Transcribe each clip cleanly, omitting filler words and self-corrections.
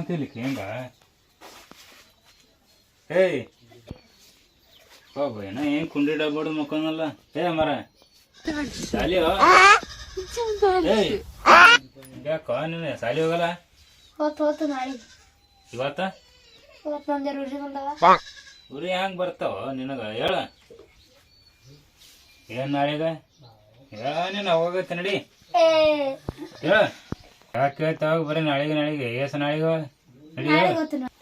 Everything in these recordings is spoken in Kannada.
ಮಕ್ಕೊಂತಿರ್ಲಿಕ್ಕೆ ಹೆಂಗ ಏಯ್ ಹೋಗ ಏನ ಏನ್ ಕುಂಡಿ ಡಬ್ಬಡು ಮಕ್ಕೊಂದಲ್ಲ ಏ ಮರ ಸಾಲಿಯೋ ಏಯ್ ಯಾಕೋ ನೀನು ಸಾಲಿ ಹೋಗಲ್ಲ ಹೋತು ನಾಳೆ ಇವತ್ತ ಉರಿ ಹೆಂಗ್ ಬರ್ತಾವ ನಿನಗ ಹೇಳ ಏನ್ ನಾಳೆಗ ನೀನು ಹೋಗತ್ತೆ ನಡಿ ಹೇಳ ಯಾವಾಗ ಕೇಳ್ತಾವಾಗ ಬರೀ ನಾಳೆಗೆ ಏಸ ನಾಳೆಗ ನಡಿ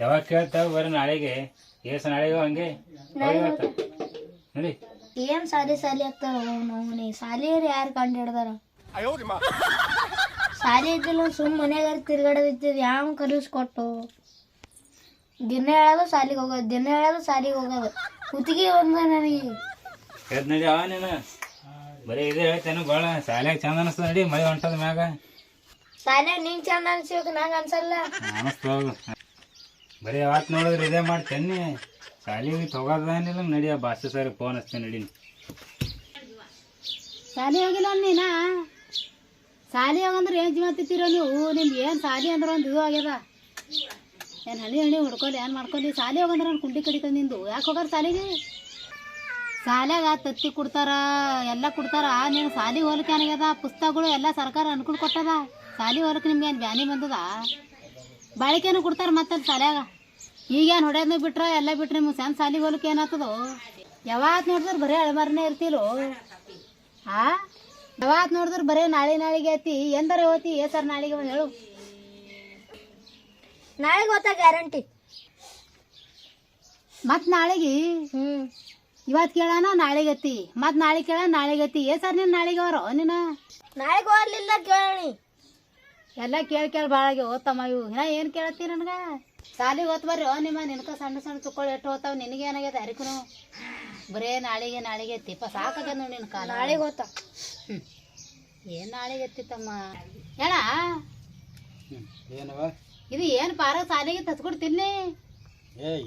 ಯಾವಾಗ ಕೇಳ್ತಾವ ಬರೀ ನಾಳೆಗೆ ಏಸ ನಾಳೆಗ ಹಂಗೆ ನಡಿ ಏನ್ ಸಾಲಿ ಆಗ್ತಾರ ಸಾಲಿಯವ್ರು ಯಾರು ಕಂಡು ಹಿಡ್ದಾರ ಸಾಲಿ ಇದ್ದಿಲ್ಲ ಸುಮ್ ಮನ್ಯಾಗ ತಿರ್ಗಾಡೋದಿತ್ತದ ಯಾವ ಕಲಿಸ್ಕೊಟ್ಟು ದಿನ ಹೇಳೋದು ಸಾಲಿಗೆ ಹೋಗೋದು ಕುತ್ತಿಗೆ ಬಂದ ನನಗೆ ಹೇಳ್ತ ನಡಿ ಅವ ನೀನು ಬರೀ ಇದೇ ಹೇಳ್ತೇನೆ ಭಾಳ ಶಾಲ್ಯಾಗ ಚಂದ ಅನಿಸ್ತದ ನಡಿ ಮಳೆ ಹೊಂಟದ ಮ್ಯಾಗ ಸಾಲ್ಯಾಗ ನಿಂಗೆ ಚಂದ ಅನ್ಸ್ಬೇಕು ನಂಗೆ ಅನ್ಸಲ್ಲ ಅನಿಸ್ತ ಹೋಗು ಬರೀ ಯಾವತ್ತು ನೋಡಿದ್ರೆ ಇದೇ ಮಾಡ್ತೇನೆ ಶಾಲಿಗೆ ತಗೋದೇನಿಲ್ಲ ನಡಿ ಆ ಭಾಷೆ ಸರ್ ಫೋನ್ ಹಚ್ತೇನೆ ನಡಿ ಶಾಲಿ ಹೋಗಿಲ್ಲ ನೀನಾ ಶಾಲಿ ಹೋಗಂದ್ರೆ ಏನು ಜೀವತ್ತಿತ್ತೀರೋ ನೀವು ನಿಮ್ಗೆ ಏನು ಶಾಲಿ ಅಂದ್ರೆ ಒಂದು ಇದು ಆಗ್ಯದ ಏನು ಹಣಿ ಹೊಡ್ಕೊಳ್ಳಿ ಏನು ಮಾಡ್ಕೊಳ್ಳಿ ಶಾಲಿ ಹೋಗಂದ್ರೆ ನಾನು ಕುಂಡಿ ಕಡಿತಂದು ನಿಂದು ಯಾಕೆ ಹೋಗಾರ ಶಾಲಿಗೆ ಶಾಲ್ಯಾಗ ತತ್ತಿ ಕೊಡ್ತಾರ ಎಲ್ಲ ಕೊಡ್ತಾರ ನೀನು ಶಾಲಿ ಹೋಲಿಕೆ ಏನಾಗ್ಯದ ಪುಸ್ತಕಗಳು ಎಲ್ಲ ಸರ್ಕಾರ ಅನುಕೂಲ ಕೊಟ್ಟದ ಶಾಲಿ ಹೋಲಿಕೆ ನಿಮ್ಗೆ ಏನು ಬ್ಯಾನಿ ಬಂದದ ಬಾಳಿಕೆನೂ ಕೊಡ್ತಾರೆ ಮತ್ತೆ ಶಾಲ್ಯಾಗ ಈಗೇನು ಹೊಡೆಯೋದನ್ನ ಬಿಟ್ರೆ ಎಲ್ಲ ಬಿಟ್ರೆ ನಿಮ್ಗೆ ಸಣ್ಣ ಶಾಲಿ ಹೋಲಿಕೆ ಏನಾಗ್ತದೋ ಯಾವತ್ತು ನೋಡಿದ್ರೆ ಬರೀ ಅಳಮಾರನೇ ಇರ್ತಿಲ್ಲೋ ಯಾವತ್ತು ನೋಡಿದ್ರೆ ಬರೀ ನಾಳೆಗೆ ಐತಿ ಎಂದರೆ ಹೋತಿ ಸರ್ ನಾಳೆಗೆ ಒಂದು ಹೇಳು ನಾಳೆಗೆ ಹೋಗ್ತಾ ಗ್ಯಾರಂಟಿ ಮತ್ತು ನಾಳೆಗೆ ಇವತ್ತು ಕೇಳೋಣ ನಾಳೆಗೆ ಐತಿ ಮತ್ತು ನಾಳೆ ಕೇಳೋಣ ನಾಳೆಗೆ ಐತಿ ಸರ್ ನೀನು ನಾಳೆಗೆ ಅವರೋ ನೀನು ನಾಳೆಗೆ ಹೋಗ್ಲಿಲ್ಲ ಕೇಳಿ ಎಲ್ಲ ಕೇಳಿ ಭಾಳಾಗಿ ಓದ್ತಮ್ಮ ಇವು ನಾ ಏನು ಕೇಳತ್ತಿ ನನಗೆ ಶಾಲಿಗೆ ಓದ್ ಬರ್ರಿ ನಿಮ್ಮ ನಿನ್ಕ ಸಣ್ಣ ಚುಕ್ಕೊಳ್ಳಿ ಎಷ್ಟು ಹೋಗ್ತಾವ ನಿನಗೆ ಏನಾಗ್ಯದ ಯಾರಿಗೂ ಬರೇ ನಾಳೆಗೆ ಎತ್ತಿಪ್ಪ ಸಾಕಾಗ್ಯದ ನೋಡಿ ನಿನ್ನ ಕಾಲ ನಾಳೆಗೆ ಹೋಗ್ತಾ ಏನು ನಾಳೆಗೆ ಎತ್ತಿತ್ತಮ್ಮ ಹೇಳ ಏನವ ಇದು ಏನು ಪಾರ ಶಾಲೆಗೆ ತಚ್ಕೊಡ್ತೀನಿ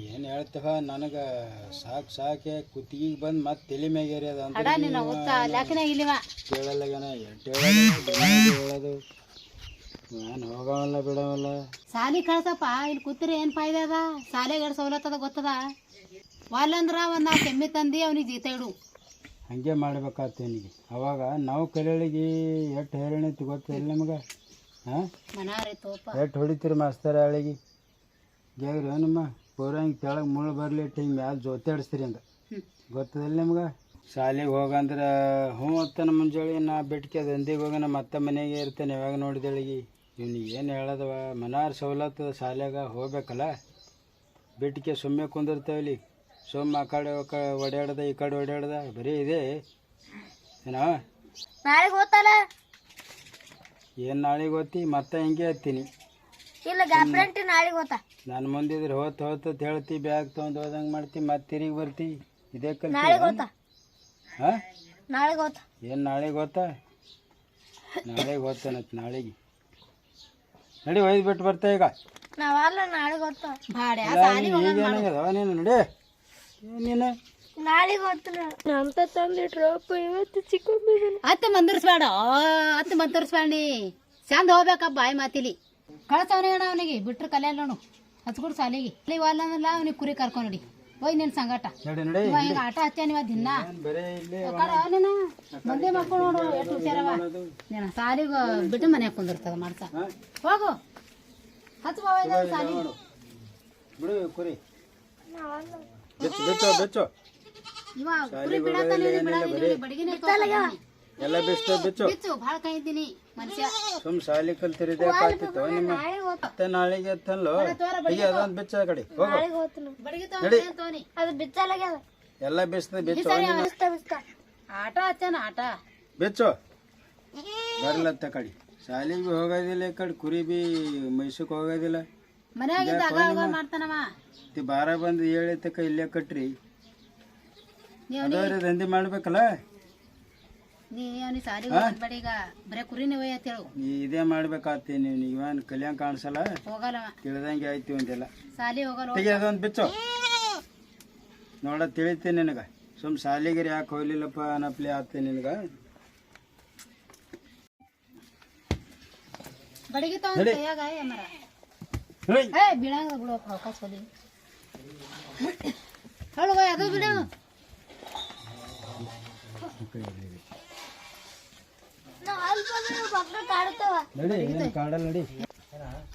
ಏನು ಹೇಳ್ತವ ನನಗೆ ಸಾಕೆ ಕುತ್ತಿಗೆ ಬಂದು ಮತ್ತೆ ತಲೆ ಮ್ಯಾಗೇರಿ ಅದ ಅಡ ನಿನ್ನ ಓದ್ತ ಲ್ಯಾಕಿನಾಗ ಇಲ್ಲಿವ ಕೇಳಲ್ಲಗನ ಹೇಳೋದು ನಾನು ಹೋಗವಲ್ಲ ಬಿಡವಲ್ಲ ಶಾಲಿ ಕಳ್ಸಪ್ಪ ಇಲ್ಲಿ ಕೂತ್ರಿ ಏನು ಫಾಯ್ದೆ ಅದ ಶಾಲೆಗೆ ಎರಡು ಸವಲತ್ತು ಅದ ಗೊತ್ತದ ವಾಲಂದ್ರ ಒಂದು ನಾಲ್ಕು ಎಮ್ಮೆ ತಂದು ಅವ್ನಿಗೆ ಜೀತ ಇಡು ಹಾಗೆ ಮಾಡ್ಬೇಕಾಗ್ತ ಅವನಿಗೆ ಅವಾಗ ನಾವು ಕಲಿಯಳಿಗೆ ಎಷ್ಟು ಹೇಳಣಿತ್ತು ಗೊತ್ತಿಲ್ಲ ನಿಮಗೆ ಹಾಂ ಮನಾರಿ ತೋಪ ಎಷ್ಟು ಹೊಡಿತೀರಿ ಮಾಸ್ತರ ಅಳಿಗೆ ಗೇವ್ರಿ ನಮ್ಮ ಪೂರ ಹಿಂಗೆ ತೆಳಗೆ ಮುಳ್ಳು ಬರಲಿ ಹಿಂಗೆ ಮ್ಯಾಲೆ ಜೋತಾಡಿಸ್ತೀರಿ ಅಂದ ಗೊತ್ತದಿಲ್ಲ ನಿಮ್ಗೆ ಶಾಲೆಗೆ ಹೋಗಂದ್ರೆ ಹ್ಞೂ ಅತ್ತನ ಮುಂಜಾನೆ ನಾ ಬಿಟ್ಕೆ ದಂದಿಗೆ ಹೋಗೋಣ ಮತ್ತೆ ಮನೆಗೆ ಇರ್ತೇನೆ ಯಾವಾಗ ನೋಡಿದಳಿಗೆ ಇವ್ನಿಗೆ ಏನು ಹೇಳದವ ಮನಾರ್ ಸವಲತ್ತು ಶಾಲೆಗೆ ಹೋಗ್ಬೇಕಲ್ಲ ಬಿಟ್ಕೆ ಸುಮ್ಮನೆ ಕುಂದಿರ್ತೇವಲ್ಲಿ ಸುಮ್ಮ ಆ ಕಡೆ ಓಡಾಡ್ದ ಈ ಕಡೆ ಓಡಾಡ್ದ ಬರೀ ಇದೆ ಏನೋ ನಾಳೆಗೆ ಹೋಗ್ತಾರ ಏನು ನಾಳೆಗೆ ಓದ್ತಿ ಮತ್ತೆ ಹಿಂಗೆ ಹತ್ತೀನಿ ಇಲ್ಲ ಗ್ಯಾರಂಟಿ ನಾಳೆಗೆ ಹೋಗ್ತಾ ನಾನು ಮುಂದಿದ್ರೆ ಹೋತ್ ಹೇಳ್ತಿ ಬ್ಯಾಗ್ ತೊಗೊಂಡು ಹೋದಂಗೆ ಮಾಡ್ತಿ ಮತ್ತೆ ತಿರುಗಿ ಬರ್ತಿ ಇದೇ ನಾಳೆಗೆ ಕಲ್ತಿ ಹೋಗ್ತಾ ಹಾಂ ನಾಳೆಗೆ ಹೋಗ್ತಾ ಏನು ನಾಳೆಗೆ ಓದ್ತಾ ನಾಳೆಗೆ ಓದ್ತಾನತ್ ನಾಳೆಗೆ ನಡಿ ಒಯ್ದು ಬಿಟ್ಟು ಬರ್ತಾ ಈಗ ನಾವಲ್ಲ ನಾಳೆಗೆ ಹೋಗ್ತಾ ಬಾಡ್ಯಾ ಈಗೇನಾಗ್ಯದವ ನೀನು ನಡಿ ನೀನು ನಾಳೆಗೆ ಹೋಗ್ತಾನ ಅಂತ ತಂದಿಟ್ರಪ್ಪ ಇವತ್ತು ಚಿಕ್ಕ ಅತ್ತೆ ಮಂದರ್ಸ್ಬೇಡ ನೀ ಚಂದ ಹೋಗ್ಬೇಕಪ್ಪ ಬಾಯಿ ಮಾತಿಲಿ ಕಳ್ಸವನೇ ಅಣ್ಣ ಅವನಿಗೆ ಬಿಟ್ರು ಕಲಿಯಲ್ಲ ನೋಡು ಹಚ್ಕೊಡು ಸಾಲಿಗೆ ಅಲ್ಲಿ ವಾಲಂದ್ರಲ್ಲ ಅವನಿಗೆ ಕುರಿ ಕರ್ಕೊಂಡಿ ಹೋಯ್ ನಿನ್ನ ಸಂಗಟ ನಡಿ ನಡಿ ಈಗ ಆಟ ಹಚ್ಚಾನ ಇವ ದಿನ ಬರೀ ಇಲ್ಲೇ ನೀನು ಮಂದಿ ಮಕ್ಕಳು ನೋಡು ಎಷ್ಟು ಹುಷಾರವ ನೀನು ಸಾಲಿಗೆ ಬಿಟ್ಟು ಮನ್ಯಾಗ ಕುಂದಿರ್ತದ ಮಾಡ್ಸ ಹೋಗು ಹಚ್ಚ ಸಾಲಿಗೆ ಬಿಡು ಕುರಿ ಬೆಚ್ಚು ಇವ ಕುರಿ ಬಿಡತ್ತಾನೆ ಬಡಗಿನ ಎಲ್ಲ ಬೆಚ್ಚು ಬಿಚ್ಚು ಭಾಳ ಕೈ ಇದ್ದೀನಿ ಮನುಷ್ಯ ಸುಮ್ ಶಾಲೆ ಕಲ್ತಿರಿದೆ ಕಾತಿತ್ತು ನಿಮ್ಮ ಮತ್ತೆ ನಾಳೆಗೆ ಎತ್ತಲ್ಲೋ ಈಗ ಅದೊಂದು ಬೆಚ್ಚ ಕಡೆ ಹೋಗು ಬಡಗಿ ನಡಿ ತೋನಿ ಅದು ಬಿಚ್ಚಲಾಗ್ಯದ ಎಲ್ಲ ಬೆಚ್ಚದ ಬೆಚ್ಚು ಆಟ ಹಚ್ಚಾನ ಆಟ ಬೆಚ್ಚು ಬರ್ಲತ್ತ ಕಡೆ ಶಾಲೆಗೆ ಹೋಗೋದಿಲ್ಲ ಈ ಕಡೆ ಕುರಿ ಬಿ ಮೈಸೂಕ್ ಹೋಗೋದಿಲ್ಲ ಮನ್ಯಾಗ ಮಾಡ್ತಾನವ ಬಾರ ಬಂದು ಹೇಳಿ ತಕ್ಕ ಇಲ್ಲೇ ಕಟ್ರಿ ಅದವ್ರಿ ದಂಧೆ ಮಾಡ್ಬೇಕಲ್ಲ ನೀ ಅವನಿಗೆ ಸಾಲಿ ಬಡಿ ಈಗ ಬರೇ ಕುರಿನೇ ಒಯ್ಯತ್ ಹೇಳು ಇದೇ ಮಾಡ್ಬೇಕಾಗ್ತಿ ನೀವು ಇವನ್ ಕಲ್ಯಾಣ ಕಾಣಿಸಲ್ಲ ಹೋಗಲ್ಲವ ತಿಳಿದಂಗೆ ಆಯ್ತು ಒಂದೆಲ್ಲ ಸಾಲಿ ಹೋಗಲ್ಲ ತೆಗಿ ಅದೊಂದು ಬಿಚ್ಚು ನೋಡ ತಿಳಿತೀನಿ ನಿನಗ ಸುಮ್ ಶಾಲಿಗೆ ಯಾಕೆ ಹೋಗ್ಲಿಲ್ಲಪ್ಪ ಅನ್ನಪ್ಲಿ ಆಗ್ತಿ ನಿನಗ ಬಡಿಗೆ ತಗೊಂಡ್ ಕೈಯಾಗ ಮರ ಏ ಬಿಡಂಗ ಬಿಡು ಅವಕಾಶ ಹೋಗಿ ಹೇಳುವ ಅದು ಬಿಡು ನಡಿ ಏನ್ ಕಾಡಲ್ಲ ನಡಿ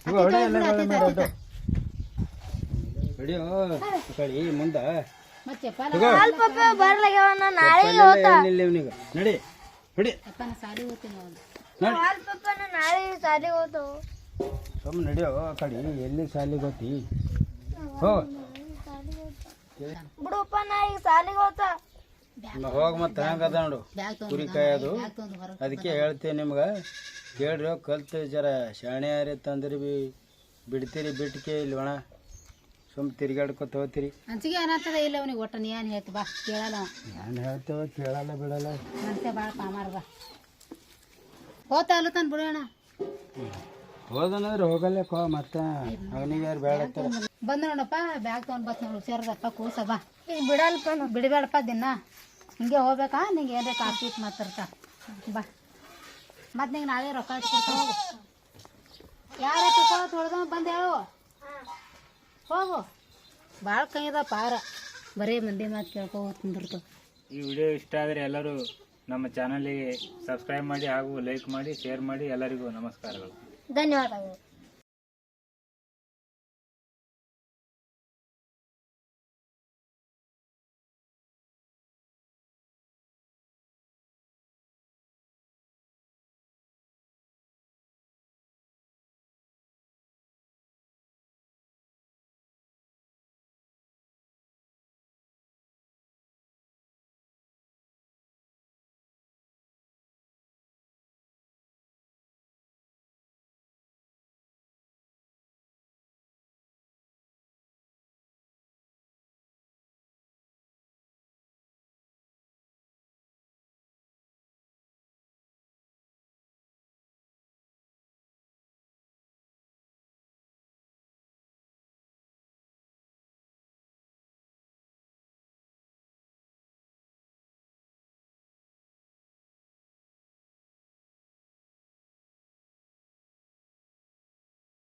ಇವ ಹೊಡಿ ಎಲ್ಲ ಹೊಡಿ ಹೊಡಿಯೋ ಕಳಿ ಮುಂದ ಮತ್ತೆ ಏನಿಲ್ಲ ಇವನಿಗೆ ನಡಿ ಹೊಡಿ ಅಪ್ಪನ ಸಾಲಿ ಹೋಗ್ತೀನಿ ಅವನು ನಾಳೆ ಸಾಲಿಗೆ ಹೋತು ಸುಮ್ಮನೆ ನಡಿಯೋ ಕಡಿ ಎಲ್ಲಿ ಸಾಲಿ ಗೊತ್ತಿ ಹೋ ಬಿಡುಪ್ಪ ನಾ ಈಗ ಸಾಲಿಗೆ ಹೋತ ಹೋಗ ಮತ್ತೆ ಹೆಂಗದ ನೋಡು ಬ್ಯಾಗ್ ಕುರಿ ಕಾಯೋದು ತೊಗೊಂಡು ಹೊರಗೆ ಅದಕ್ಕೆ ಹೇಳ್ತೇವೆ ನಿಮ್ಗೆ ಕೇಳ್ರಿ ಕಲ್ತು ಜರ ಶಾಣೆ ಯಾರೇ ತಂದ್ರಿ ಬಿ ಬಿಡ್ತೀರಿ ಬಿಟ್ಕೆ ಇಲ್ಲಿ ಒಣ ಸುಮ್ ತಿರ್ಗಾಡ್ಕೊತ ಹೋಗ್ತೀರಿ ಅಂಚಿಗೆ ಏನಾಗ್ತದ ಇಲ್ಲ ಅವನಿಗೆ ಒಟ್ಟ ನೀ ಏನು ಹೇಳ್ತಿ ಬಾ ಕೇಳಲ್ಲ ಅವ. ನಾನು ಹೇಳ್ತೇವೆ ಕೇಳಲ್ಲ ಬಿಡಲ್ಲ ಮನ್ಸೆ ಭಾಳ ಪಾಮಾರ ಬಾ ಹೋತ ಅಲ್ಲತಾನ ಬಿಡೋಣ ಹೋದನಂದ್ರೆ ಹೋಗಲ್ಲೇ ಕೋ ಮತ್ತೆ ಅವನಿಗೆ ಯಾರು ಬೇಡ ಬಂದ ನೋಡಪ್ಪ ಬ್ಯಾಗ್ ತೊಗೊಂಡು ಬಸ್ ನೋಡಿ ಹುಷಾರದಪ್ಪ ಕೂಸ ಬಾ ಈಗ ಬಿಡಲ್ಪ ಬಿಡಬೇಡಪ್ಪ ದಿನ ಹಿಂಗೆ ಹೋಗ್ಬೇಕಾ ನಿಂಗೆ ಏನ್ರ ಕಾಫಿ ಮಾತಾಡ್ತಾ ಬಾ ಮತ್ತೆ ನಿಂಗೆ ನಾಳೆ ರೊಕ್ಕ ಕೊಡ್ತಾ ಹೋಗು ಯಾರ ತೊಳ್ದ ಬಂದು ಹೇಳು ಹೋಗು ಭಾಳ ಕೈದ ಪಾರ ಬರೀ ಮಂದಿ ಮಾತು ಕೇಳ್ಕೊ ಕುಂದಿರ್ತು ಈ ವಿಡಿಯೋ ಇಷ್ಟ ಆದರೆ ಎಲ್ಲರೂ ನಮ್ಮ ಚಾನಲಿಗೆ ಸಬ್ಸ್ಕ್ರೈಬ್ ಮಾಡಿ ಹಾಗೂ ಲೈಕ್ ಮಾಡಿ ಶೇರ್ ಮಾಡಿ ಎಲ್ಲರಿಗೂ ನಮಸ್ಕಾರಗಳು ಧನ್ಯವಾದಗಳು.